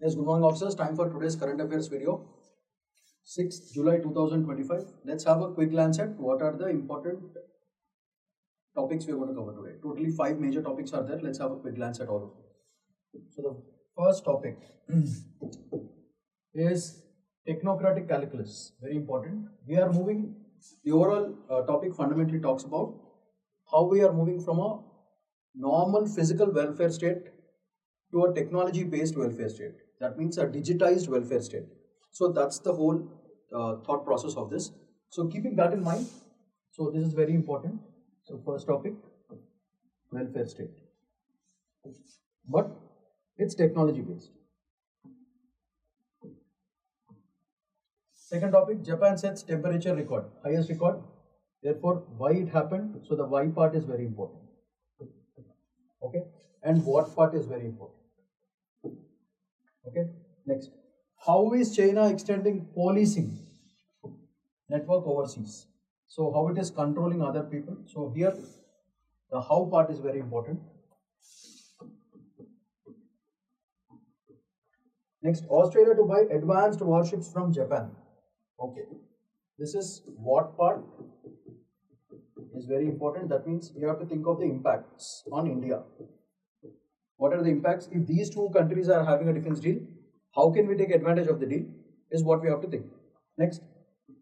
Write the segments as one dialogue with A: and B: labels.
A: Yes, good morning officers. Time for today's current affairs video. 6th July 2025. Let's have a quick glance at what are the important topics we are going to cover today. Totally 5 major topics are there. Let's have a quick glance at all of them. So the first topic is technocratic calculus. Very important. We are moving, the overall topic fundamentally talks about how we are moving from a normal physical welfare state to a technology based welfare state. That means a digitized welfare state. So that's the whole thought process of this. So keeping that in mind, so this is very important. So first topic, welfare state, but it's technology based. Second topic, Japan sets temperature record, highest record. Therefore, why it happened? So the why part is very important. Okay, and what part is very important. Okay, next, how is China extending policing network overseas? So how it is controlling other people. So here the how part is very important. Next, Australia to buy advanced warships from Japan. Okay, this is what part is very important. That means you have to think of the impacts on India. What are the impacts? If these two countries are having a defense deal, how can we take advantage of the deal is what we have to think. Next,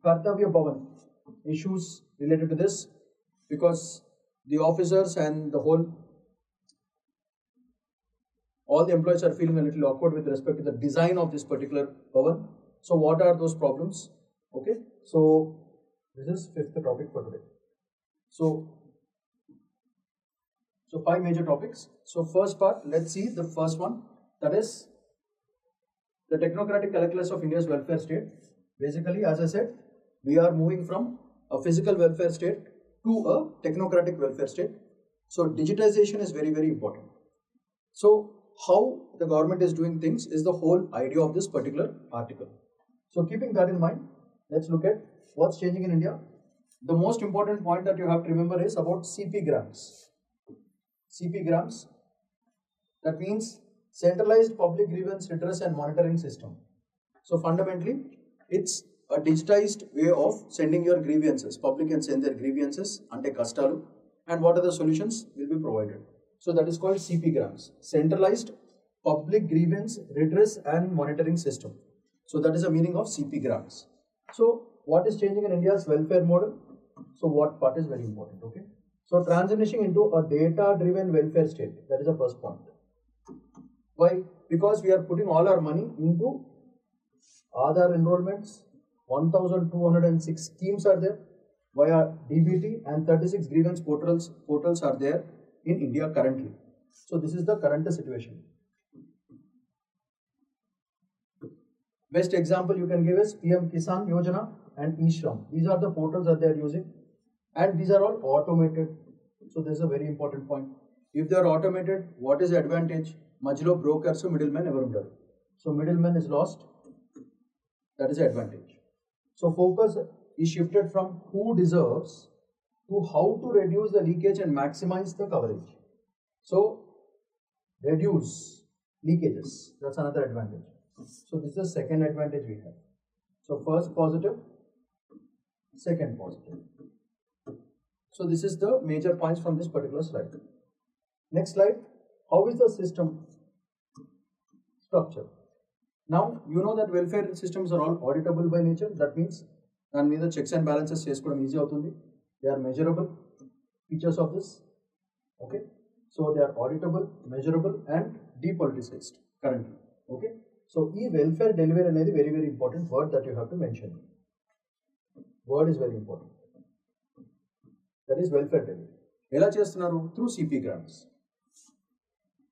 A: Kartavya Bhavan, issues related to this, because the officers and the all the employees are feeling a little awkward with respect to the design of this particular Bhavan. So what are those problems? Okay, so this is fifth topic for today. So 5 major topics. So first part, let's see the first one, that is the technocratic calculus of India's welfare state. Basically, as I said, we are moving from a physical welfare state to a technocratic welfare state. So digitization is very, very important. So how the government is doing things is the whole idea of this particular article. So keeping that in mind, let's look at what's changing in India. The most important point that you have to remember is about CPGRAMs. CPGRAMs, that means centralized public grievance redress and monitoring system. So fundamentally, it's a digitized way of sending your grievances. Public can send their grievances ante kastalu, and what are the solutions will be provided. So that is called CPGRAMs, centralized public grievance redress and monitoring system. So that is the meaning of CPGRAMs. So what is changing in India's welfare model? So what part is very important, okay? So transitioning into a data-driven welfare state, that is the first point. Why? Because we are putting all our money into Aadhaar enrollments, 1,206 schemes are there via DBT, and 36 grievance portals are there in India currently. So this is the current situation. Best example you can give is PM Kisan Yojana and eShram. These are the portals that they are using, and these are all automated. So this is a very important point. If they are automated, what is the advantage? Majlo brokers, so middlemen ever under. So middleman is lost. That is the advantage. So focus is shifted from who deserves to how to reduce the leakage and maximize the coverage. So reduce leakages. That's another advantage. So this is the second advantage we have. So first positive, second positive. So this is the major points from this particular slide. Next slide, how is the system structure? Now you know that welfare systems are all auditable by nature. That means and the checks and balances cheskodam easy avutundi. They are measurable features of this. Okay, so they are auditable, measurable, and depoliticized currently. Okay, so welfare delivery anedi very, very important word that you have to mention. Word is very important. That is welfare delivery. Ela chestunaru? Through CPGRAMs.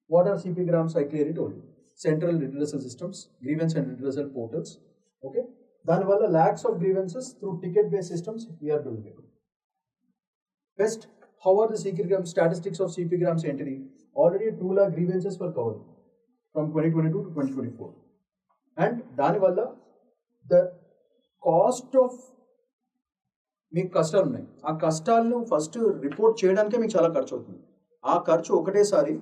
A: What are CPGRAMs? I clearly told you. Central redressal systems, grievance and redressal portals. Okay. Danivalla lakhs of grievances through ticket-based systems we are doing it. Best, how are the CPGRAM statistics of CPGRAMs entity? Already 2 lakh grievances were covered from 2022 to 2024. And Danivalla, the cost of మీకు కష్టాలు ఉన్నాయి, ఆ కష్టాలను first report చేయడానికే మీకు చాలా ఖర్చు అవుతుంది. ఆ ఖర్చు ఒకటేసారి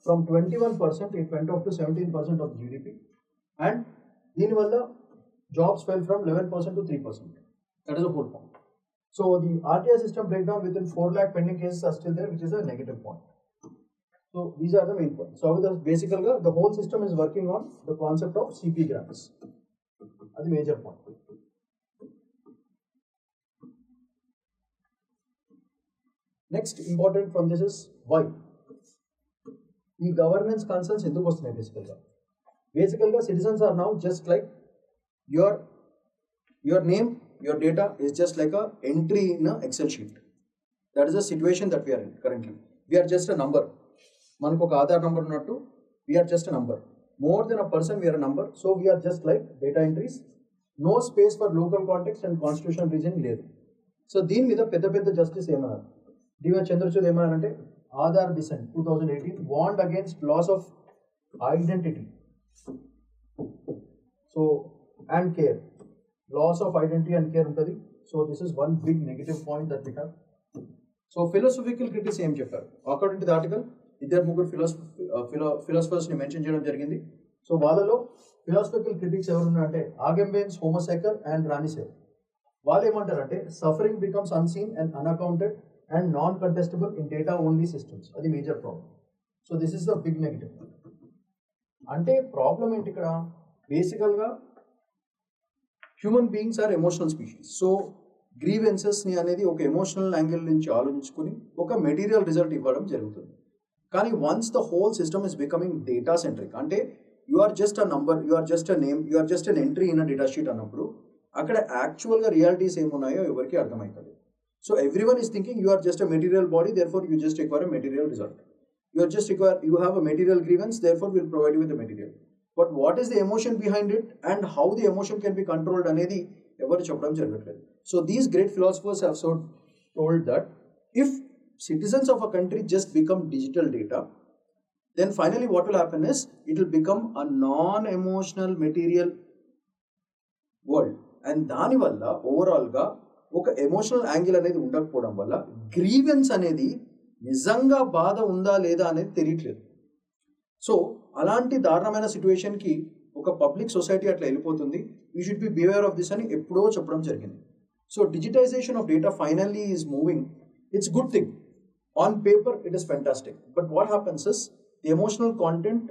A: from 21% it went up to 17% of GDP, and దీనివల్ల jobs fell from 11% to 3%. That is the whole point. So the RTI system breakdown within 4 lakh pending cases are still there, which is a negative point. So these are the main points. So basically the whole system is working on the concept of CP grants. That's the major point. Next important from this is why. The governance concerns ఎందుకు వస్తున్నాయి basically citizens are now just like your name, your data is just like a entry in a Excel sheet. That is the situation that we are in currently. We are just a number. మనకు ఒక Aadhaar number ఉన్నట్టు we are just a number. More than a person, we are a number. So we are just like data entries. No space for local context and constitutional reasoning లేదు. So దీని మీద పెద్ద justice ఏమన్నారు, DY Chandrachud ఏమన్నారంటే Aadhaar dissent 2018 warned against loss of identity so and care, loss of identity and care ఉంటుంది. So this is one big negative point that we have. So philosophical critics ఏం చెప్పారు, according to the article ఇద్దరు ముగ్గురు philosophers ని mention చేయడం జరిగింది. So వాళ్ళలో philosophical critics ఎవరున్నారంటే ఆగెంబెన్స్, హోమోసెకర్ అండ్ రానిసే. వాళ్ళు ఏమంటారంటే suffering becomes unseen and unaccounted and non contestable in data only systems. అది major problem. So this is the big negative. అంటే ప్రాబ్లం ఏంటి ఇక్కడ, బేసికల్గా human beings are emotional species. So గ్రీవెన్సెస్ని అనేది ఒక ఎమోషనల్ యాంగిల్ నుంచి ఆలోచించుకుని ఒక మెటీరియల్ రిజల్ట్ ఇవ్వడం జరుగుతుంది. కానీ once the whole system is becoming data centric, అంటే you are just a number, you are just a name, you are just an entry in a data sheet అన్నప్పుడు అక్కడ యాక్చువల్గా రియాలిటీస్ ఏమున్నాయో ఎవరికి అర్థమవుతుంది. So every one is thinking you are just a material body, therefore you just require a material result. You have a material grievance, therefore we'll provide you with the material. But what is the emotion behind it and how the emotion can be controlled అనేది ఎవరు చెప్పడం జరగట్లేదు. So these great philosophers have so told that if citizens of a country just become digital data, then finally what will happen is it will become a non-emotional material world. And దాని వల్ల ఓవరాల్గా ఒక emotional angle అనేది ఉండకపోవడం వల్ల grievance అనేది నిజంగా బాధ ఉందా లేదా అనేది తెలియట్లేదు. సో అలాంటి దారుణమైన సిచ్యువేషన్కి ఒక పబ్లిక్ సొసైటీ అట్లా వెళ్ళిపోతుంది. We should be beware of this అని ఎప్పుడో చెప్పడం జరిగింది. So digitization of data finally is moving. It's good thing. On paper it is fantastic. But what happens is the emotional content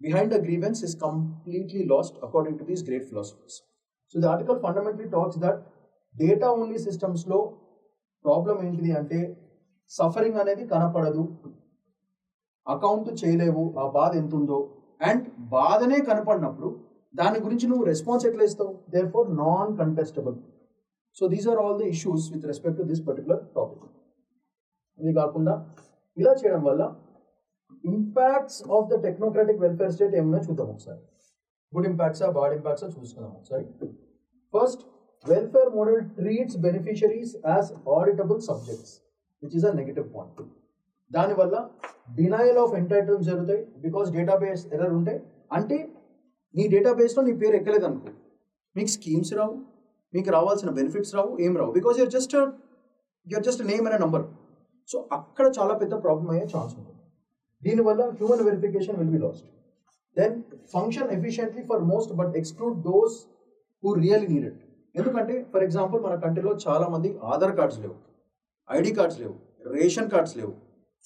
A: behind the grievance is completely last according to these great philosophers. So the article fundamentally talks that data only సిస్టమ్స్లో problem ఏంటిది అంటే suffering అనేది కనపడదు, account చేయలేవు ఆ బాధ ఎంత ఉందో, అండ్ బాధనే కనపడినప్పుడు దాని గురించి నువ్వు రెస్పాన్స్ ఎట్లా ఇస్తావు, therefore non contestable. So these are all the issues with respect to this particular topic. ఇది కాకుండా ఇలా చేయడం వల్ల impacts of the technocratic welfare state ఏమన్నా చూద్దాం ఒకసారి. గుడ్ ఇంపాక్ట్సా బాడ్ ఇంపాక్ట్సా చూసుకుందాం ఒకసారి. First, welfare model treats beneficiaries as auditable subjects, which is a negative point. దానివల్ల డినయల్ ఆఫ్ ఎంటైటిల్మెంట్స్ జరుగుతాయి బికాస్ డేటాబేస్ ఎర్రర్ ఉంటాయి. అంటే నీ డేటాబేస్లో నీ పేరు ఎక్కలేదు అనుకో, మీకు స్కీమ్స్ రావు, మీకు రావాల్సిన బెనిఫిట్స్ రావు, ఏం రావు, because you're just name and number. So అక్కడ చాలా పెద్ద ప్రాబ్లం అయ్యే ఛాన్స్ ఉంటుంది. దీనివల్ల human verification will be lost. Then function efficiently for most but exclude those who really need it. ఎందుకంటే ఫర్ ఎగ్జాంపుల్ మన కంట్రీలో చాలా మంది ఆధార్ కార్డ్స్ లేవు, ఐడి కార్డ్స్ లేవు, రేషన్ కార్డ్స్ లేవు,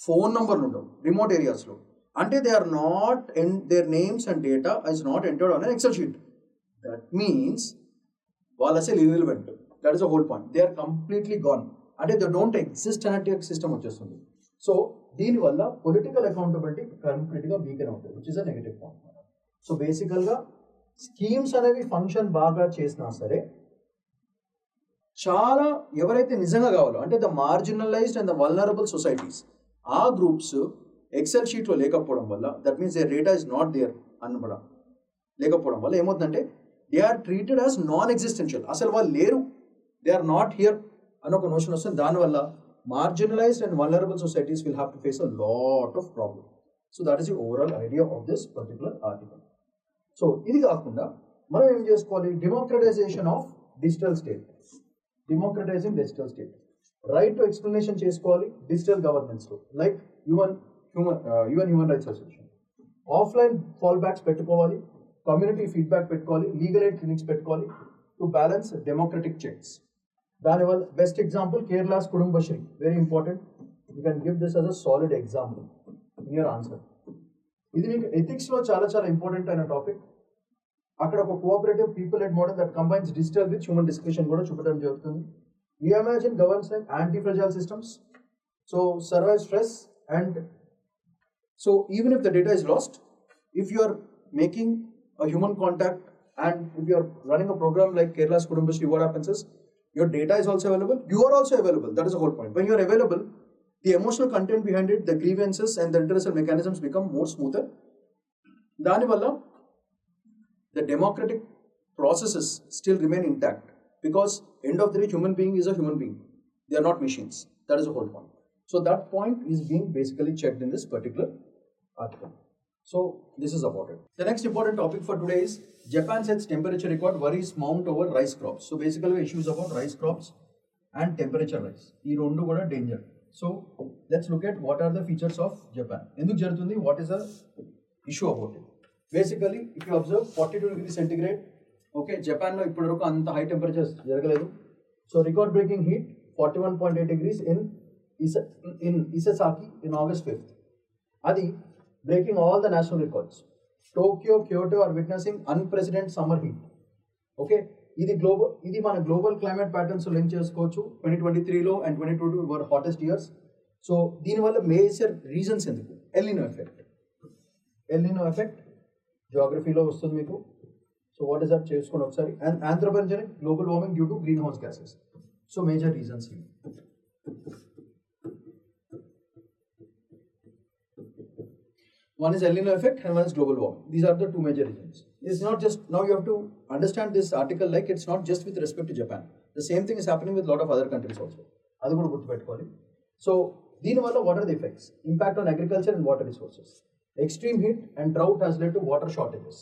A: ఫోన్ నంబర్లు ఉండవు రిమోట్ ఏరియాస్లో. అంటే they are not there names and data is not entered on N Excel sheet. That means వాళ్ళు అసలు irrelevant. That is the whole point. They are completely gone. అంటే they don't exist అనే system వచ్చేస్తుంది. సో దీనివల్ల political accountability కంప్లీట్గా weaken అవుతుంది, which is a negative point. So బేసికల్గా స్కీమ్స్ అనేవి ఫంక్షన్ బాగా చేసినా సరే చాలా ఎవరైతే నిజంగా కావాలో అంటే the marginalised and the vulnerable societies, ఆ గ్రూప్స్ ఎక్సెల్ షీట్లో లేకపోవడం వల్ల, that means their data is not there అనడం లేకపోవడం వల్ల ఏమవుతుందంటే they are treated as non existential. అసలు వాళ్ళు లేరు, దే ఆర్ నాట్ హియర్ అని ఒక నోషన్ వస్తుంది. దానివల్ల marginalized and vulnerable societies will have to face a lot of problem. So that is the overall idea of this particular article. So ఇది కాకుండా మనం ఏం చేసుకోవాలి, democratization of digital state. Democratizing digital state, right to explanation చేసుకోవాలి digital గవర్నెన్స్లో, like UN human rights association. Offline fall backs పెట్టుకోవాలి, community feedback పెట్టుకోవాలి, legal aid clinics పెట్టుకోవాలి టు బ్యాలెన్స్ డెమోక్రటిక్ చెక్స్. దానివల్ల best example Kerala's Kudumbashree, very important. You can give this us a solid example in your answer. ఇది మీకు ఎథిక్స్లో చాలా చాలా important అయిన topic. అక్కడ ఒక cooperative people led model that combines digital with human discussion కూడా చూపడం జరుగుతుంది. Reimagine governs like anti-fragile systems, so survive stress, and so even if the data is lost, if you are making a human contact and if you are running a program like Kerala's Kudumbashri, what happens is your data is also available, you are also available. That is the whole point. When you are available, the emotional content behind it, the grievances and the redressal mechanisms become more smoother. Dani valla the democratic processes still remain intact, because end of the day human being is a human being, they are not machines. That is the whole point. So that point is being basically checked in this particular article. So this is about it. The next important topic for today is Japan sets temperature record, worries mount over rice crops. So basically issues about rice crops and temperature rise, ee rendu kuda danger. So let's look at what are the features of Japan, enduku jarutundi, what is the issue about it. Basically if you observe 42 degrees centigrade, okay, జపాన్లో ఇప్పటి వరకు అంత high temperatures జరగలేదు. So record breaking heat 41.8 degrees in Isesaki in August 5th. అది breaking all the national records. Tokyo, Kyoto are witnessing unprecedented summer heat. Okay, ఇది మన global climate patterns link చేసుకోవచ్చు. 2023లో and 2022 were hottest years. So దీనివల్ల major reasons ఎందుకు? El Nino effect. El Nino effect జియోగ్రఫీలో వస్తుంది మీకు. So what is that? చేసుకోండి ఒకసారి. And anthropogenic global warming due to greenhouse gases. So major reasons here. One is El Nino effect and one is global warming. These are the two major reasons. It's not just, now you have to understand this article like it's not just with respect to Japan. The same thing is happening with a lot of other countries also. అది కూడా గుర్తుపెట్టుకోవాలి. So దీనివల్ల what are the effects? Impact on agriculture and water resources. Extreme heat and drought has led to water shortages.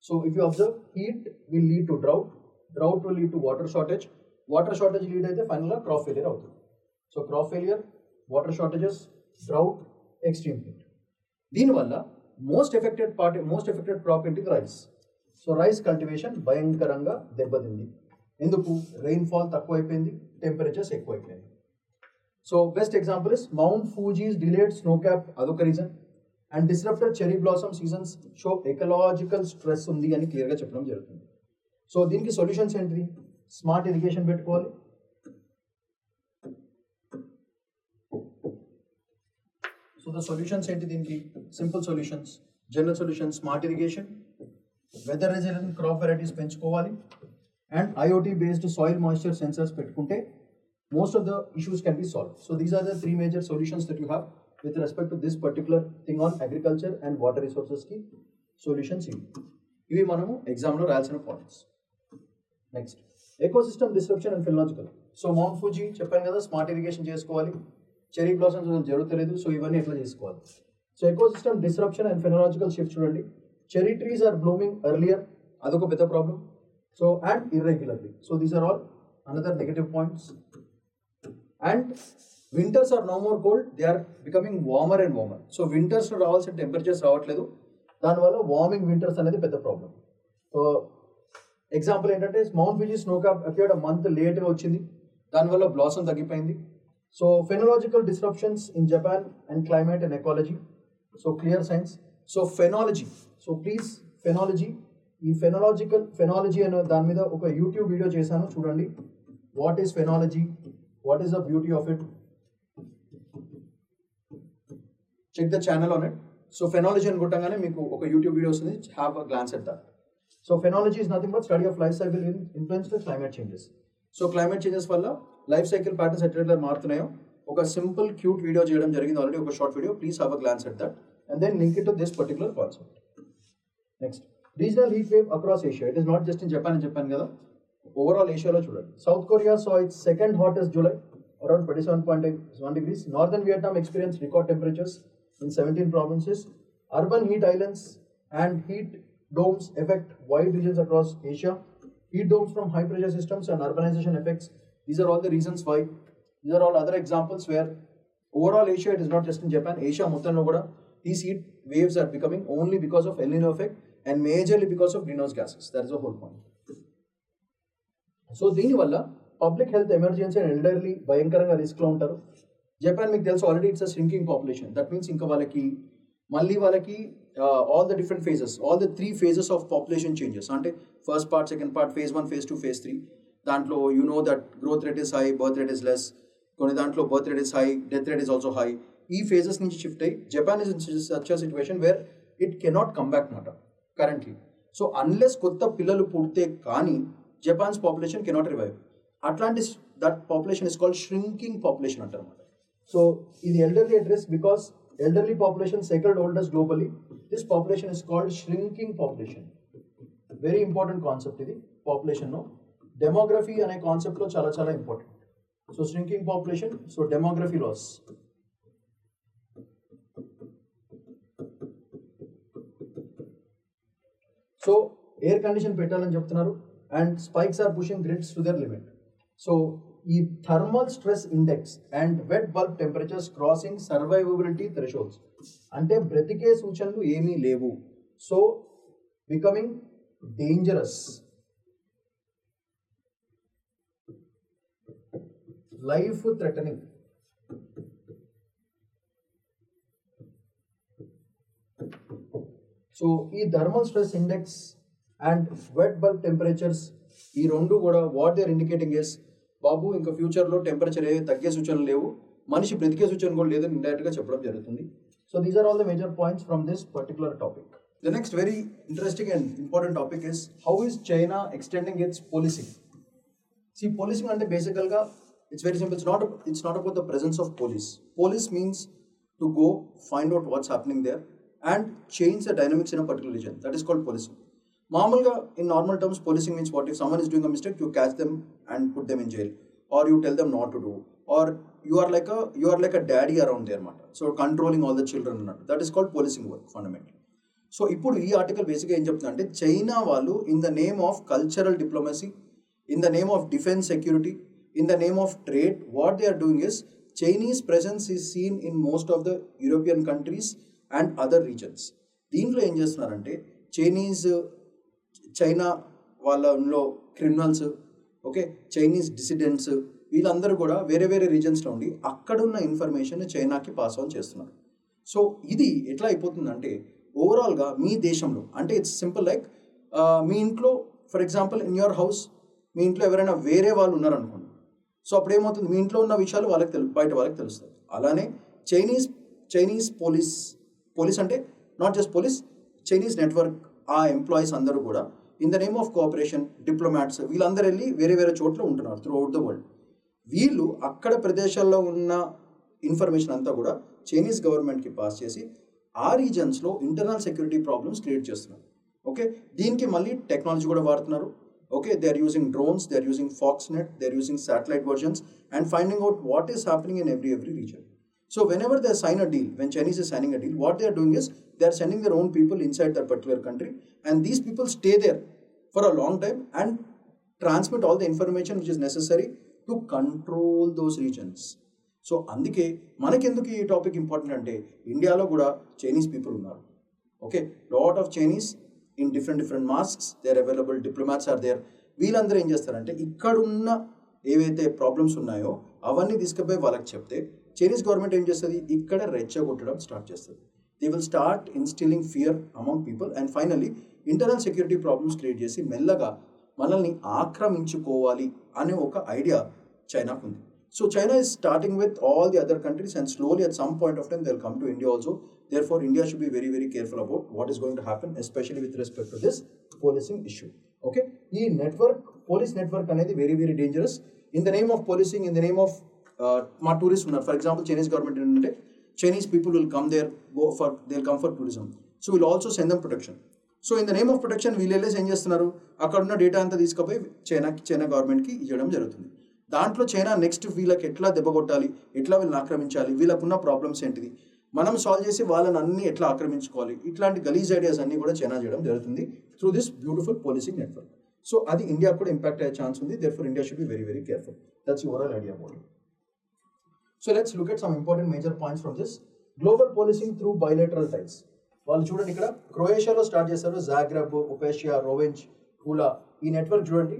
A: So if you observe, heat will lead to drought, drought will lead to water shortage lead అయితే ఫైనల్గా crop failure అవుతుంది. So crop failure, water shortages, drought, extreme heat. దీనివల్ల most affected crop ఏంటి? Rice. So rice cultivation భయంకరంగా దెబ్బతింది. ఎందుకు? Rainfall తక్కువైపోయింది, temperatures ఎక్కువైపోయింది. So best example is Mount Fuji's delayed snow cap, అదొక reason. And disrupted cherry blossom seasons show ecological stress ఉంది అని క్లియర్గా చెప్పడం జరుగుతుంది. సో దీనికి సొల్యూషన్స్ ఏంటిది? స్మార్ట్ ఇరిగేషన్ పెట్టుకోవాలి. సో ద సొల్యూషన్స్ ఏంటి దీనికి? Simple solutions, general solutions, smart irrigation, weather resilient crop varieties పెంచుకోవాలి, and IoT based soil moisture sensors పెట్టుకుంటే most of the issues can be solved. So these are the three major solutions that you have with respect to this particular thing on agriculture and water resources ki solutions ivi manamu exam lo rayalsina points. Next, ecosystem disruption and phrenological. So Mount Fuji cheppanu kada smart irrigation chesukovali, cherry blossoms jarugutaledu, so ivanni etla chesukovali. So ecosystem disruption and phrenological shift chudandi, cherry trees are blooming earlier, adoka pedda problem. So and irregularly, so these are all another negative points. And winters are no more cold, they are becoming warmer and warmer. So winters లో రావాల్సిన temperatures రావట్లేదు, దానివల్ల warming winters అనేది పెద్ద problem. So example ఏంటంటే Mount Fuji snow cap appeared month లేట్గా వచ్చింది, దానివల్ల బ్లాసమ్ తగ్గిపోయింది. So phenological disruptions in Japan and climate and ecology. So clear signs. So phenology, so please phenology, ఈ ఫెనాలజీ అనే దాని మీద ఒక యూట్యూబ్ వీడియో చేశాను, చూడండి. What is phenology, what is the beauty of it? Check the channel on it. So phenology and gotangane meeku oka YouTube video ustundi, have a glance at that. So phenology is nothing but study of life cycle influence the climate changes. So climate changes valla life cycle patterns eట్లా మారుతున్నాయో ఒక simple cute video చేయడం జరిగింది already, ఒక short video. Please have a glance at that and then link it to this particular concept. Next, regional heat wave across Asia. It is not just in Japan అని చెప్పాను కదా, overall ఏషియాలో చూడండి. South Korea saw its second hottest July around 27.1 degrees. Northern Vietnam experienced record temperatures in 17 provinces. Urban heat islands and heat domes affect wide regions across Asia. Heat domes from high pressure systems and urbanization effects. These are all the reasons why. These are all other examples where overall Asia, it is not just in Japan, Asia మొత్తంలో కూడా these heat waves are becoming only because of El Nino effect and majorly because of greenhouse gases. That is the whole point. So దీనివల్ల public health emergency and elderly భయంకరంగా రిస్క్లో ఉంటారు. Japan మీకు తెలుసు already it's a shrinking population. That means ఇంకా వాళ్ళకి all the different phases, all the 3 phases of population changes, అంటే first part, second part, phase 1, phase 2, phase 3. దాంట్లో you know that growth rate is high, birth rate is less. కొన్ని దాంట్లో birth rate is high, death rate is also high. ఈ phases నుంచి shift అయ్యి Japan is in such a situation where it cannot come back మాట currently. So unless కొత్త పిల్లలు పుడితే కానీ జపాన్స్ పాపులేషన్ కెనాట్ రివైవ్. అట్లాంటి that population is called shrinking population అంటారు అన్నమాట. సో ఇది elderly at risk because elderly population second oldest globally. This population is called shrinking population. Very important concept ఇది population no. Demography అనే concept లో చాలా చాలా important. So shrinking population, so demography loss. So air condition పెట్టాలని చెప్తున్నారు and spikes are pushing grids to their limit. So ఈ thermal stress index and wet bulb temperatures crossing survivability thresholds, అంటే బ్రతికే సూచనలు ఏమీ లేవు. So becoming dangerous, life threatening. So ఈ thermal stress index and wet bulb temperatures ఈ రెండు కూడా what they are indicating is బాబు ఇంకా ఫ్యూచర్లో టెంపరేచర్ ఏ తగ్గే సూచనలు లేవు, మనిషి బ్రతికే సూచన కూడా లేదని ఇండైరెక్ట్గా చెప్పడం జరుగుతుంది. So these are all the major points from this particular topic. The next very interesting and important topic is how is China extending its policing. See policing అంటే బేసికల్గా it's very simple. It's not about the presence of police. Police means to go find out what's happening there and change the dynamics in a particular region. That is called policing. మామూలుగా in normal terms policing means what if someone is doing a mistake you catch them and put them in jail, or you tell them not to do, or you are like a daddy around there మాట. So controlling all the children అన్నట్టు. That is called policing work fundamental. So ఇప్పుడు ఈ article బేసిక్గా ఏం చెప్తున్నా అంటే China వాళ్ళు in the name of cultural diplomacy, in the name of defence security, in the name of trade, what they are doing is Chinese presence is seen in most of the European countries and other regions. దీంట్లో ఏం చేస్తున్నారంటే China వాళ్ళలో criminals, okay, Chinese డిసిడెంట్స్, వీళ్ళందరూ కూడా వేరే వేరే రీజన్స్లో ఉండి అక్కడున్న ఇన్ఫర్మేషన్ చైనాకి పాస్ ఆన్ చేస్తున్నారు. సో ఇది ఎట్లా అయిపోతుందంటే ఓవరాల్గా మీ దేశంలో అంటే ఇట్స్ సింపుల్ లైక్ మీ ఇంట్లో for example in your house మీ ఇంట్లో ఎవరైనా వేరే వాళ్ళు ఉన్నారనుకోండి. సో అప్పుడు ఏమవుతుంది, మీ ఇంట్లో ఉన్న విషయాలు బయట వాళ్ళకి తెలుస్తాయి. అలానే చైనీస్ పోలీస్ అంటే not just police, Chinese network ఆ ఎంప్లాయీస్ అందరూ కూడా in the name of cooperation, diplomats వీళ్ళందరూ వెళ్ళి వేరే వేరే చోట్ల ఉంటున్నారు త్రూ అవుట్ ద వరల్డ్. వీళ్ళు అక్కడ ప్రదేశాల్లో ఉన్న ఇన్ఫర్మేషన్ అంతా కూడా చైనీస్ గవర్నమెంట్కి పాస్ చేసి ఆ రీజన్స్లో ఇంటర్నల్ సెక్యూరిటీ ప్రాబ్లమ్స్ క్రియేట్ చేస్తున్నారు. ఓకే, దీనికి మళ్ళీ టెక్నాలజీ కూడా వాడుతున్నారు. Okay, they are using drones, they are using foxnet, they are using satellite versions and finding out what is happening in every region. So whenever they sign a deal, when Chinese is signing a deal, what they are doing is they are sending their own people inside that particular country, and these people stay there for a long time and transmit all the information which is necessary to control those regions. So అందుకే మనకెందుకు ఈ topic important అంటే ఇండియాలో కూడా Chinese people ఉన్నారు. Okay, lot of Chinese in different masks they are available, diplomats are there. వీళ్ళందరూ ఏం చేస్తారంటే ఇక్కడున్న ఏవైతే ప్రాబ్లమ్స్ ఉన్నాయో అవన్నీ తీసుకుపోయి వాళ్ళకి చెప్తే చైనీస్ గవర్నమెంట్ ఏం చేస్తుంది, ఇక్కడ రెచ్చగొట్టడం స్టార్ట్ చేస్తుంది. They will start instilling fear among people and finally internal security problems create చేసి మెల్లగా మనల్ని ఆక్రమించుకోవాలి అనే ఒక ఐడియా చైనాకు ఉంది. So China is starting with all the other countries and slowly at some point of time they'll come to India also. Therefore India should be very very careful about what is going to happen, especially with respect to this policing issue. Okay, ఈ police network అనేది very very dangerous. In the name of policing, in the name of మా tourist ఉన్నారు, for example Chinese government ఏంటంటే Chinese people will come there, they'll come for tourism. So we'll also send them protection. So in the name of protection వీళ్ళు ఏం చేస్తున్నారు, అక్కడ ఉన్న data అంతా తీసుకుపోయి చైనా గవర్నమెంట్కి ఇవ్వడం జరుగుతుంది. దాంట్లో చైనా నెక్స్ట్ వీళ్ళకి ఎట్లా దెబ్బ కొట్టాలి, ఎట్లా వీళ్ళని ఆక్రమించాలి, వీళ్ళకున్న ప్రాబ్లమ్స్ ఏంటిది మనం సాల్వ్ చేసి వాళ్ళని అన్ని ఎట్లా ఆక్రమించుకోవాలి, ఇట్లాంటి గలీజ్ ఐడియాస్ అన్ని కూడా చైనా చేయడం జరుగుతుంది through this beautiful policing network. So అది ఇండియా కూడా ఇంపాక్ట్ అయ్యే ఛాన్స్ ఉంది. Therefore India should be very very careful. That's overall idea about it. So let's look at some important major points from this. Global policing through bilateral ties. వాళ్ళు చూడండి ఇక్కడ క్రొయేషియాలో start చేశారు, జాగ్రెబ్, ఒపేషియా, రోవెంజ్, పూలా. ఈ network చూడండి.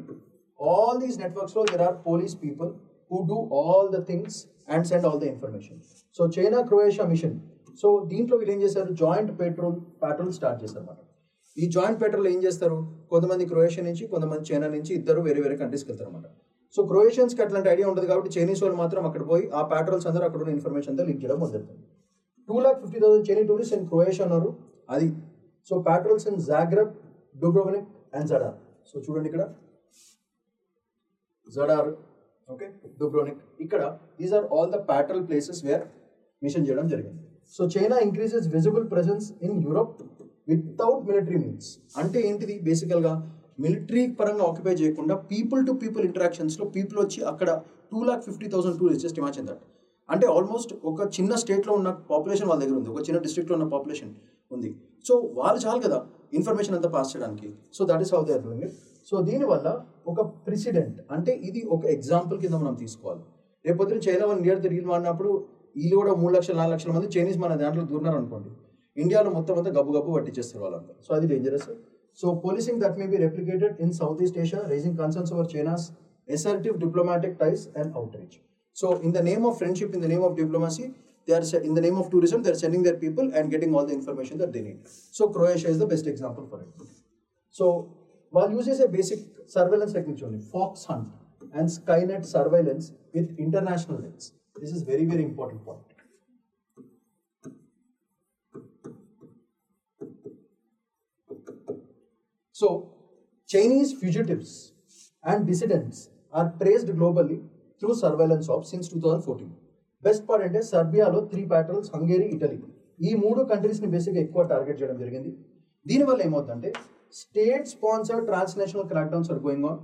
A: All these నెట్వర్క్స్లో there are police people who do all the things and send all the information. So China Croatia mission, so దీంట్లో వీళ్ళు ఏం చేశారు, జాయింట్ పెట్రోల్ స్టార్ట్ చేశారు అన్నమాట. ఈ జాయింట్ పెట్రోల్ ఏం చేస్తారు, కొంతమంది క్రొయేషియా నుంచి, కొంతమంది చైనా నుంచి, ఇద్దరు వేరే వేరే కంట్రీస్కి వెళ్తారు అనమాట. సో క్రొయేషియన్స్కి అట్లాంటి ఐడియా ఉంటుంది కాబట్టి చైనీస్ వాళ్ళు మాత్రం అక్కడ పోయి ఆ పెట్రోల్స్ అందరూ అక్కడ ఉన్న ఇన్ఫర్మేషన్ అంతా లీక్ చేయడం మొదలుతుంది. 250,000 చైనీ టూరిస్ట్ ఇన్ క్రొయేషియా ఉన్నారు అది. So patrols in Zagreb, Dubrovnik and Zadar. So చూడండి ఇక్కడ జడార్, ఓకే, డుబ్రోవ్నిక్, ఇక్కడ these are all the patrol places where mission చేయడం జరిగింది. So China increases visible presence in Europe without military means. అంటే ఏంటిది, బేసికల్గా మిలిటరీ పరంగా ఆక్యుపై చేయకుండా పీపుల్ టు పీపుల్ ఇంటరాక్షన్స్లో పీపుల్ వచ్చి అక్కడ 250,000 టూరిస్ట్, జస్ట్ ఇమాజిన్ దట్. అంటే ఆల్మోస్ట్ ఒక చిన్న స్టేట్లో ఉన్న పాపులేషన్ వాళ్ళ దగ్గర ఉంది, ఒక చిన్న డిస్ట్రిక్ట్లో ఉన్న పాపులేషన్ ఉంది. సో వాళ్ళు చాలు కదా ఇన్ఫర్మేషన్ అంతా పాస్ చేయడానికి. So that is how they are doing it. So దీనివల్ల ఒక ప్రెసిడెంట్, అంటే ఇది ఒక ఎగ్జాంపుల్ కింద మనం తీసుకోవాలి. రేపొద్దున చైనా వాళ్ళు ఇండియా రీల్ వాడినప్పుడు వీళ్ళు కూడా 3 లక్షలు 4 లక్షల మంది చైనీస్ మన దాంట్లో దూరినారు అనుకోండి, ఇండియాలో మొత్తం అంతా గబ్బు గబ్బు పట్టించేస్తారు వాళ్ళంతా. సో అది dangerous. So policing that may be replicated in Southeast Asia, raising concerns over China's assertive diplomatic ties and outreach. So in the name of friendship, in the name of diplomacy, they are in the name of tourism, they are sending their people and getting all the information that they need. So Croatia is the best example for it. So while uses a basic surveillance technique only, fox hunt and Skynet surveillance with international links. This is very, very important point. So, Chinese fugitives and dissidents are traced globally through surveillance ops since 2014. Best part అంటే సర్బియాలో 3 patrols, Hungary, Italy, ఈ 3 కంట్రీస్ని బేసిక్గా ఎక్కువ target చేయడం జరిగింది. దీనివల్ల ఏమవుతుందంటే state sponsored transnational crackdowns are going on.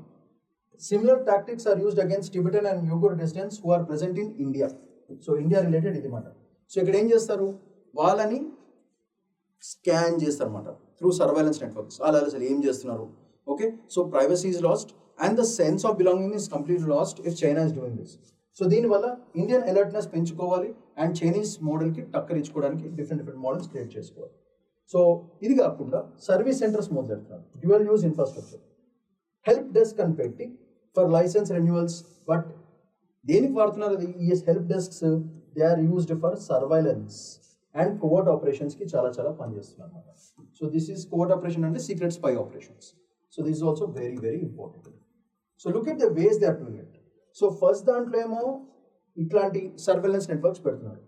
A: Similar tactics are used against Tibetan and Uyghur dissidents who are present in India. So India related ఇది మాట. సో ఇక్కడ ఏం చేస్తారు, వాళ్ళని స్కాన్ చేస్తారన్నమాట త్రూ సర్వైలెన్స్ నెట్వర్క్స్. వాళ్ళు అసలు ఏం చేస్తున్నారు, okay. So privacy is lost and the sense of belonging is completely lost if China is doing this. So దీనివల్ల ఇండియన్ అలర్ట్నెస్ పెంచుకోవాలి అండ్ చైనీస్ మోడల్కి టక్కర్ ఇచ్చుకోవడానికి డిఫరెంట్ మోడల్స్ క్రియేట్ చేసుకోవాలి. సో ఇది కాకుండా సర్వీస్ సెంటర్స్ మొదలెడుతున్నారు, dual use infrastructure, help desk అని పెట్టి ఫర్ లైసెన్స్ రెన్యువల్స్. బట్ దేనికి వాడుతున్నారు అది, ఈ help desks they are used for surveillance and covert ఆపరేషన్స్కి చాలా చాలా పనిచేస్తున్నారు అన్నమాట. So this is covert operation అంటే secret spy operations. So this is also very very important. So look at the ways they are doing it. So first దాంట్లో ఏమో ఇట్లాంటి surveillance networks పెడుతున్నారు,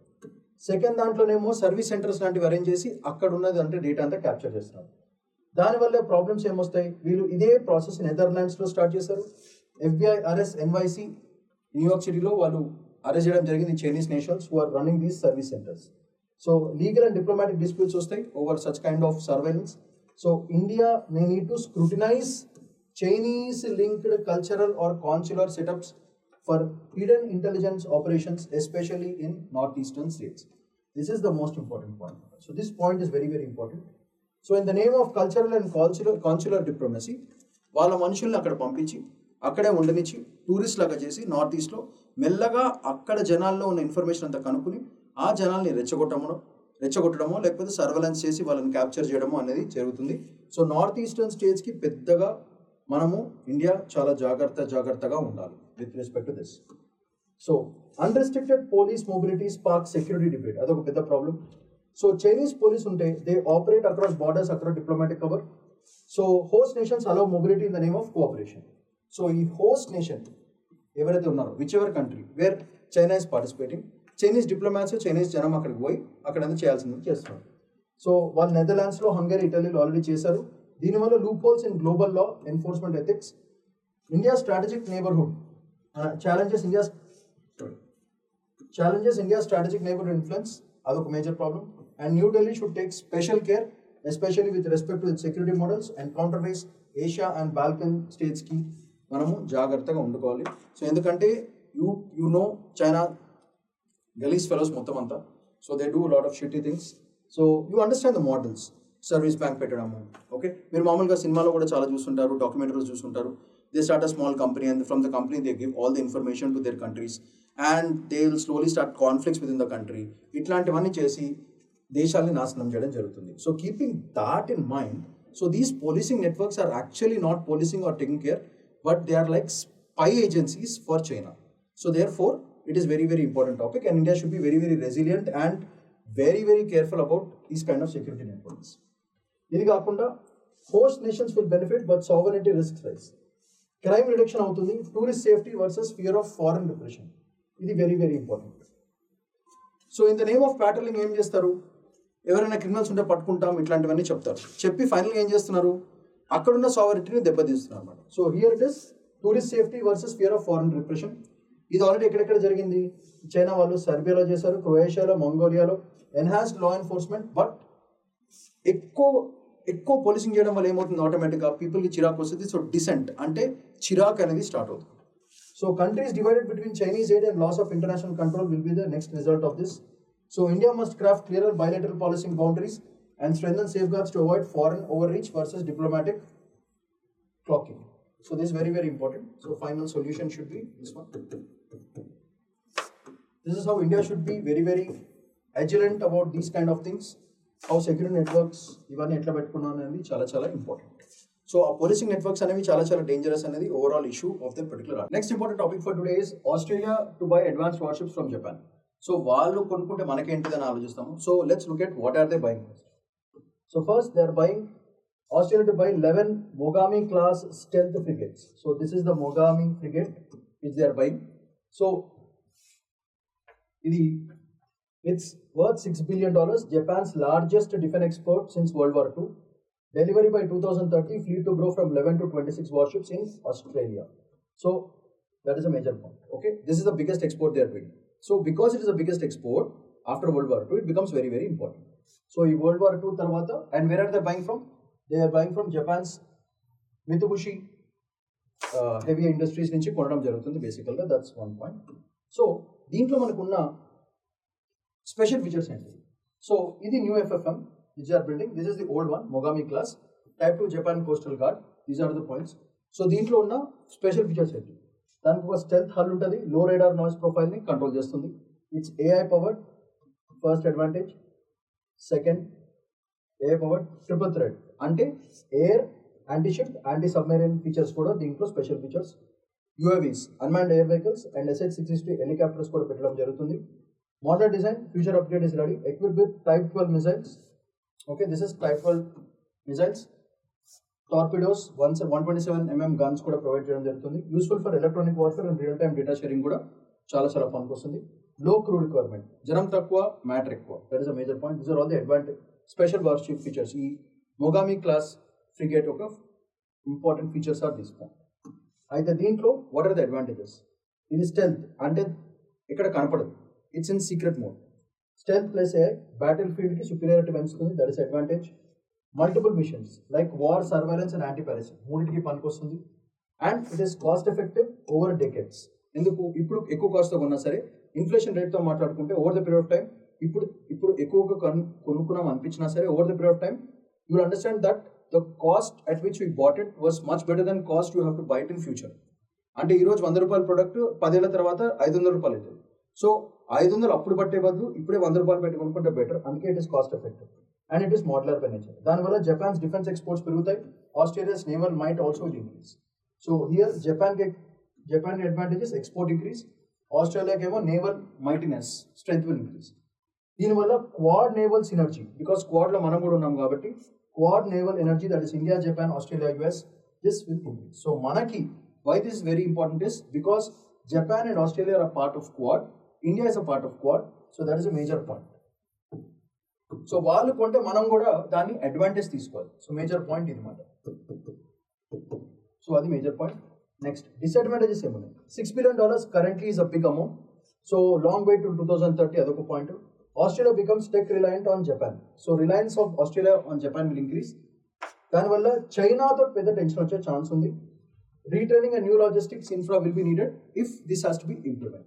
A: సెకండ్ దాంట్లోనేమో సర్వీస్ సెంటర్స్ లాంటివి arrange చేసి అక్కడ ఉన్నది అంటే డేటా అంతా క్యాప్చర్ చేస్తున్నారు. దానివల్ల ప్రాబ్లమ్స్ ఏమొస్తాయి, వీళ్ళు ఇదే ప్రాసెస్ నెదర్లాండ్స్లో స్టార్ట్ చేశారు. FBI అరెస్ట్ NYC న్యూయార్క్ సిటీలో వాళ్ళు అరెస్ట్ చేయడం జరిగింది Chinese nationals who are running these service centres. So legal and diplomatic disputes వస్తాయి over such kind of surveillance. So India may need to scrutinize Chinese linked cultural or consular setups for hidden intelligence operations, especially in northeastern states. This is the most important point. So this point is very, very important. So in the name of cultural and consular diplomacy, వాళ్ళ మనుషుల్ని అక్కడ పంపించి అక్కడే ఉండనిచ్చి tourist లాగా చేసి north ఈస్ట్లో మెల్లగా అక్కడ జనాల్లో ఉన్న ఇన్ఫర్మేషన్ అంతా కనుక్కుని ఆ జనాల్ని రెచ్చగొట్టడమో లేకపోతే సర్వేలెన్స్ చేసి వాళ్ళని క్యాప్చర్ చేయడమో అనేది జరుగుతుంది. సో నార్త్ ఈస్టర్న్ స్టేట్స్కి పెద్దగా మనము ఇండియా చాలా జాగ్రత్తగా ఉండాలి with respect to this. So unrestricted police mobility spark security debate, అదొక పెద్ద ప్రాబ్లం. సో చైనీస్ పోలీస్ ఉంటే they operate across borders, across diplomatic cover. So host nations allow mobility in the name of cooperation. So ఈ host nation ఎవరైతే ఉన్నారో which ever country where China is participating, Chinese diplomats, Chinese జనం అక్కడికి పోయి అక్కడంతా చేయాల్సింది చేస్తున్నారు. సో వాళ్ళు నెదర్లాండ్స్లో, హంగరీ, ఇటలీలో ఆల్రెడీ చేశారు. దీనివల్ల loopholes in global law enforcement ethics. India strategic neighbourhood challenges India's strategic neighborhood influence, అదొక major problem. And New Delhi should take special care especially with respect to the security models and counterwise Asia and Balkan స్టేట్స్కి మనము జాగ్రత్తగా ఉండుకోవాలి. సో ఎందుకంటే you know China గలీస్ fellows మొత్తం అంతా. So they do lot of shitty things. So you understand the models, service bank పెట్టడము, ఓకే. మీరు మామూలుగా సినిమాలో కూడా చాలా చూస్తుంటారు, డాక్యుమెంటరీస్ చూస్తుంటారు. They start a small company and from the company they give all the information to their countries and they will slowly start conflicts within the country. ఇట్లాంటివన్నీ చేసి దేశాలని నాశనం చేయడం జరుగుతుంది. So keeping that in mind, so these policing networks are actually not policing or taking care, but they are like spy agencies for China. So therefore, it is very, very important topic, and India should be very, very resilient and very, very careful about these kind of security networks. ఇది కాకుండా host nations will benefit, but sovereignty risks rise. Crime reduction అవుతుంది, tourist safety versus fear of foreign repression. ఇది very, very important. So in the name of patrolling ఏం చేస్తారు, ఎవరైనా criminals ఉంటే పట్టుకుంటాం ఇట్లాంటివన్నీ చెప్తారు. చెప్పి ఫైనల్గా ఏం చేస్తున్నారు, అక్కడున్న సావరిటీని దెబ్బతీస్తున్నారు అన్నమాట. So here it is tourist safety versus fear of foreign repression. ఇది ఆల్రెడీ ఎక్కడెక్కడ జరిగింది, చైనా వాళ్ళు సర్బియాలో చేశారు, క్రొయేషియాలో, మంగోలియాలో ఎన్హాన్స్డ్ లా ఎన్ఫోర్స్మెంట్. బట్ ఎక్కువ పోలీసింగ్ చేయడం వల్ల ఏమవుతుంది, ఆటోమేటిక్గా పీపుల్కి చిరాకు వస్తుంది. సో డిసెంట్ అంటే చిరాక్ అనేది స్టార్ట్ అవుతుంది. So countries divided between Chinese aid and loss of international control will be the next result of this. So India must craft clearer bilateral policing boundaries and strengthen safeguards to avoid foreign overreach versus diplomatic clocking. So this is very, very important. So final solution should be this one. This is how India should be very, very vigilant about these kind of things. How security networks ఇవన్నీ ఎట్లా పెట్టుకున్నాను అనేది చాలా చాలా important. So ఆ policing networks అనేవి చాలా చాలా డేంజరస్ అనేది overall issue of the particular. Next important topic for today is Australia to buy advanced warships from Japan. So వాళ్ళు కొనుక్కుంటే మనకేంటిదని ఆలోచిస్తాము. So let's look at what are they buying. So first they are buying Australia to buy 11 Mogami class stealth frigates. So this is the Mogami frigate which they are buying. So it's worth $6 billion, Japan's largest defense export since World War II. Delivery by 2030, fleet to grow from 11 to 26 warships in Australia. So that is a major point. Okay, this is the biggest export they are doing. So because it is the biggest export after World War II, it becomes very, very important. So in World War II tarvata, and where are they buying from? They are buying from Japan's Mitsubishi heavy industries నుంచి కొనడం జరుగుతుంది బేసికల్గా. That's one point. So దీంట్లో మనకున్న special features ఏంటి, so ఇది new FFM which are building. This is the old one Mogami class type 2 Japan coastal guard. These are the points. So దీంట్లో ఉన్న స్పెషల్ ఫీచర్స్ ఏంటి, దానికి ఒక స్టెల్త్ హల్ ఉంటుంది, లో రేడార్ నాయిస్ ప్రొఫైల్ని control చేస్తుంది. It's AI powered, first advantage. Second, AI powered triple threat అంటే air, anti ship, anti submarine features కూడా దీంట్లో special features. UAVs, unmanned air vehicles and SH-660 helicopters కూడా పెట్టడం జరుగుతుంది. Model design, future upgrade is ready, equipped with Type 12 missiles. Okay, this is Type 12 missiles. Torpedoes, 127mm guns కూడా provide చేయడం జరుగుతుంది. Useful for electronic warfare and real time data sharing కూడా చాలా చాలా పనికి వస్తుంది. లో క్రూ రిక్వైర్మెంట్, జనం తక్కువ, మ్యాటర్ ఎక్కువ. That is a major point. These are all the advantage special warship features. ఈ మొగామి క్లాస్ ఫ్రిగేట్ ఒక important features are this point. అయితే దీంట్లో వాట్ ఆర్ ద అడ్వాంటేజెస్, ఇది స్టెల్త్ అంటే ఇక్కడ కనపడదు, it's in secret mode. Stealth plus ఏ బ్యాటిల్ ఫీల్డ్కి సుపీరియారిటీ పెంచుతుంది, that is advantage. Multiple missions like war, surveillance and anti piracy మూడింటికి పనికి వస్తుంది. And it is cost effective over decades. ఎందుకు, ఇప్పుడు ఎక్కువ కాస్ట్తో కొన్నా సరే ఇన్ఫ్లేషన్ రేట్తో మాట్లాడుకుంటే over the period of time, ఇప్పుడు ఎక్కువగా కొనుక్కున్నాం అనిపించినా సరే over the period of time you will understand that the cost at which we bought it was much better than cost you have to buy it in future. అంటే ఈరోజు 100 రూపాయల product 10 ఏళ్ల తర్వాత 500 రూపాయలు అవుతుంది. సో 500 అప్పుడు పట్టే బదులు ఇప్పుడే 100 రూపాయలు పెట్టి కొనుక్కుంటే బెటర్. అందుకే it is cost effective and it is modular by nature. దానివల్ల జపాన్స్ డిఫెన్స్ ఎక్స్పోర్ట్స్ పెరుగుతాయి, Australia's naval might also increase. So here Japan advantages export increase, ఆస్ట్రేలియాకి ఏమో naval mightiness strength will increase. దీనివల్ల క్వాడ్ నేవల్ సినర్జీ, బికాస్ క్వాడ్లో మనం కూడా ఉన్నాం కాబట్టి quad naval energy, that is India, Japan, Australia, US, this will increase. So manaki, why this is very important is because Japan and Australia are a part of Quad, India is a part of Quad, so that is a major point. So వాళ్ళు కొంటే మనం కూడా దాన్ని advantage తీసుకోవాలి. So major point ఇది మాట. So అది major point. Next disadvantages ఏమున్నాయి, $6 billion currently is a big amount. So long way to 2030 అదొక పాయింట్. Australia becomes tech reliant on Japan. So reliance of Australia on Japan will increase. దానివల్ల చైనాతో పెద్ద tension వచ్చే ఛాన్స్ ఉంది. Retraining and new logistics infra will be needed if this has to be implemented.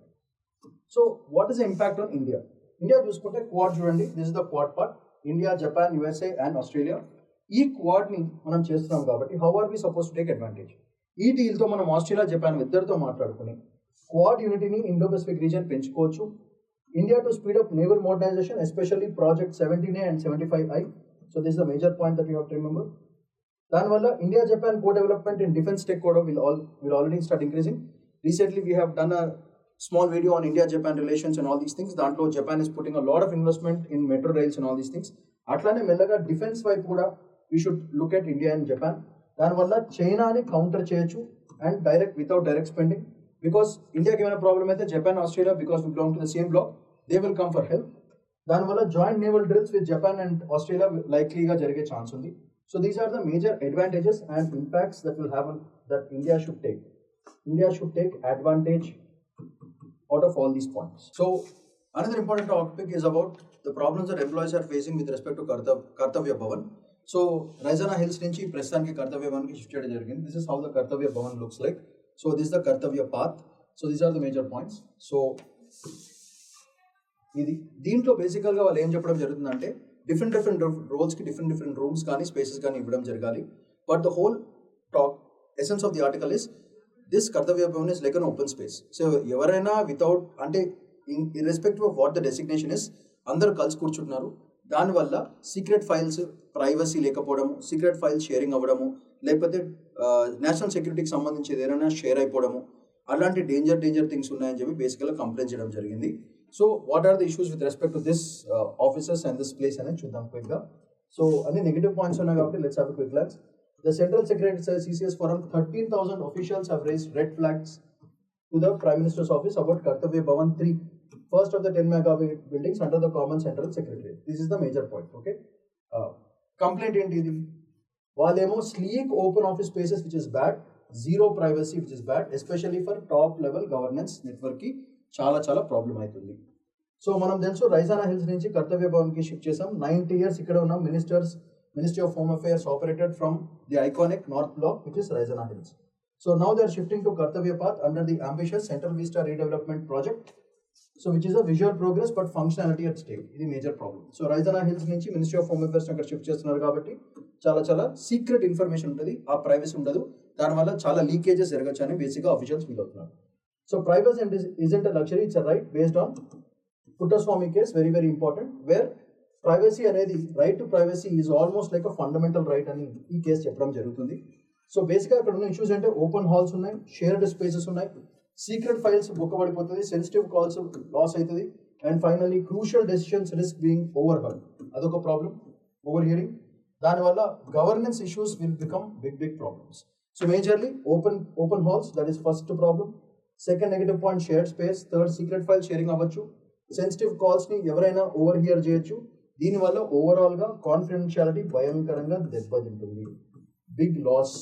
A: So what is the impact on India? India చూసుకుంటే quad చూడండి, this is the quad part, India, Japan, USA and Australia. ఈ క్వాడ్ని మనం చేస్తున్నాం కాబట్టి how are we suppose to take advantage? ఈ డీల్తో మనం ఆస్ట్రేలియా, జపాన్ ఇద్దరితో మాట్లాడుకుని క్వాడ్ యూనిటీని ఇండో పసిఫిక్ రీజియన్ పెంచుకోవచ్చు. India to speed up naval modernization, especially Project 17A and 75I. So this is a major point that you have to remember. Danwalla, India-Japan co-development in defense tech will already start increasing. Recently, we have done a small video on India-Japan relations and all these things. Dantlo, Japan is putting a lot of investment in metro rails and all these things. Atlane mellaga defense వైపు కూడా we should look at India and Japan. దానివల్ల చైనాని counter చేయొచ్చు and without direct spending. Because India given a problem అయితే Japan, Australia, because we belong to the same bloc, they will come for help. దానివల్ల joint naval drills with Japan and Australia likely గా జరిగే chance ఉంది. So these are the major advantages and impacts that will happen that India should take. India should take advantage out of all these points. So another important topic is about the problems that employees are facing with respect to Kartavya Bhavan. So Raisana Hills nunchi prastutaniki Kartavya Bhavan ki shift cheyadam jarigindi. This is how the Kartavya Bhavan looks like. So this is the Kartavya path. So these are the major points. So దీంట్లో బేసికల్గా వాళ్ళు ఏం చెప్పడం జరుగుతుందంటే different roles ki different rooms కానీ spaces కానీ ఇవ్వడం జరగాలి. But the whole essence of the article is this Kartavya Bhavan is like an open space. So ఎవరైనా without అంటే irrespective of what the designation is, అందరూ కలిసి కూర్చుంటున్నారు. దానివల్ల సీక్రెట్ ఫైల్స్ ప్రైవసీ లేకపోవడము, సీక్రెట్ ఫైల్స్ షేరింగ్ అవ్వడము, లేకపోతే నేషనల్ సెక్యూరిటీకి సంబంధించి ఏదైనా షేర్ అయిపోవడము, అలాంటి డేంజర్ థింగ్స్ ఉన్నాయని చెప్పి బేసికల్గా కంప్లైంట్ చేయడం జరిగింది. So what are the issues with respect to this officers and this place అనేది చూద్దాం క్విక్గా. సో అన్ని నెగిటివ్ పాయింట్స్ ఉన్నాయి కాబట్టి let's have a quick glance. The Central Secretary CCS Forum, 13,000 officials have raised red flags to the Prime Minister's office about Kartavya Bhavan 3, first of the 10 mega buildings under the Common Central Secretariat. This is the major point, okay? Complaint enti idi. Valemo sleek open office spaces which is bad, zero privacy which is bad, especially for top level governance network ki చాలా problem aitundi. So manam తెలుసు రైజానా hills నుంచి కర్తవ్య భవన్ కి shift చేసాం. 90 years ఇక్కడ ఉన్న Ministry of Home Affairs operated from the iconic North Block, which is Raisana Hills. So now they are shifting to Kartavya Path under the ambitious Central Vista Redevelopment Project. So which is a visual progress but functionality at stake. This is a major problem. So Raisana Hills nunchi Ministry of Home Affairs nagar shift chestunaru kabatti చాలా secret information untadi, aa privacy undadu. Dani valla చాలా leakages jaragachani basic ga officials feel avutunnaru. So privacy isn't a luxury, it's a right based on Puttaswamy case, very important, where privacy అనేది right to privacy is almost like a fundamental right అని ఈ case చెప్పడం జరుగుతుంది. So బేసిక్గా అక్కడ ఉన్న issues అంటే open halls ఉన్నాయి, షేర్డ్ స్పేసెస్ ఉన్నాయి, సీక్రెట్ ఫైల్స్ బుక్కబడిపోతుంది, సెన్సిటివ్ కాల్స్ లాస్ అవుతుంది, and finally crucial decisions risk being overheard. అదొక ప్రాబ్లం, ఓవర్ హియరింగ్. దానివల్ల governance issues will become big problems. So majorly open halls, that is first problem. Second negative point shared space. Third secret file sharing అవ్వచ్చు. Sensitive కాల్స్ని ఎవరైనా over here చేయొచ్చు. దీనివల్ల overall గా confidentiality భయంకరంగా దెబ్బతింటుంది. Big loss.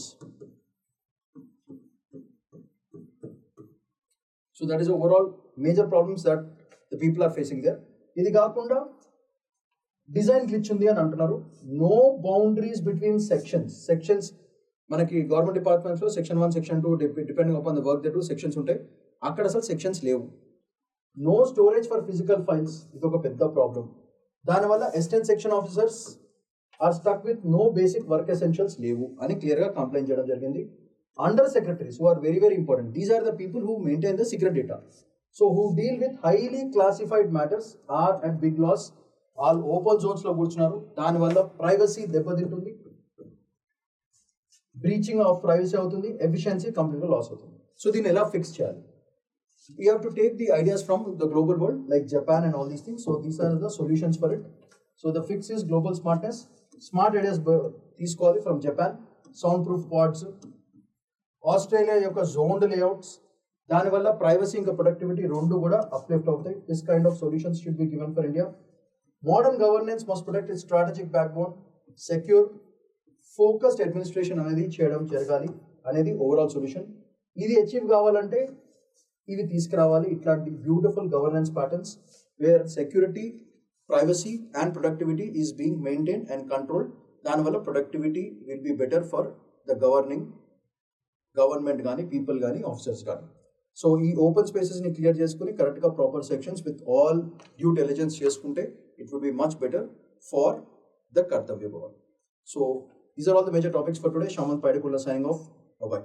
A: So that is overall major problems that the people are facing there. ఇది కాకుండా డిజైన్ గ్లిచ్ ఉంది అని అంటున్నారు. నో బౌండరీస్ బిట్వీన్ సెక్షన్స్ మనకి గవర్నమెంట్ డిపార్ట్మెంట్స్ లో section 1, section 2 depending upon the work that sections ఉంటాయి. అక్కడ అసలు సెక్షన్స్ లేవు. No storage for physical files, ఇది ఒక పెద్ద ప్రాబ్లం. దానివల్ల assistant section officers are stuck with no basic work essentials లేవు అని క్లియర్గా కంప్లైంట్ చేయడం జరిగింది. Under secretaries who are very important, these are the people who maintain the secret data, so who deal with highly classified matters are at big loss. All open zones లో కూర్చున్నారు. దానివల్ల privacy దెబ్బతింటుంది, breaching of privacy అవుతుంది, efficiency కంప్లీట్గా loss అవుతుంది. So దీన్ని ఎలా fix చేయాలి? We have to take the ideas from the global world like Japan and all these things. So these are the solutions for it. So the fix is global smartness. Smart ideas తీసుకోవాలి from Japan. Soundproof pods. Australia యొక్క zoned layouts. దానివల్ల privacy ఇంకా productivity రెండు కూడా uplift అవుతాయి. This kind of solutions should be given for India. Modern governance must protect its strategic backbone. Secure, focused administration అనేది చేయడం జరగాలి అనేది ఓవరాల్ సొల్యూషన్. ఇది అచీవ్ కావాలంటే ఇవి తీసుకురావాలి, ఇట్లాంటి beautiful governance patterns where security, privacy and productivity is being maintain and control. దానివల్ల productivity will be better for the government కానీ, పీపుల్ కానీ, ఆఫీసర్స్ కానీ. సో ఈ ఓపెన్ స్పేసెస్ని క్లియర్ చేసుకుని కరెక్ట్గా proper sections with all due diligence చేసుకుంటే it would be much better for the Kartavya Bhavan. So these are all the major topics for today. Shamanth Paidikulla signing off. Bye-bye.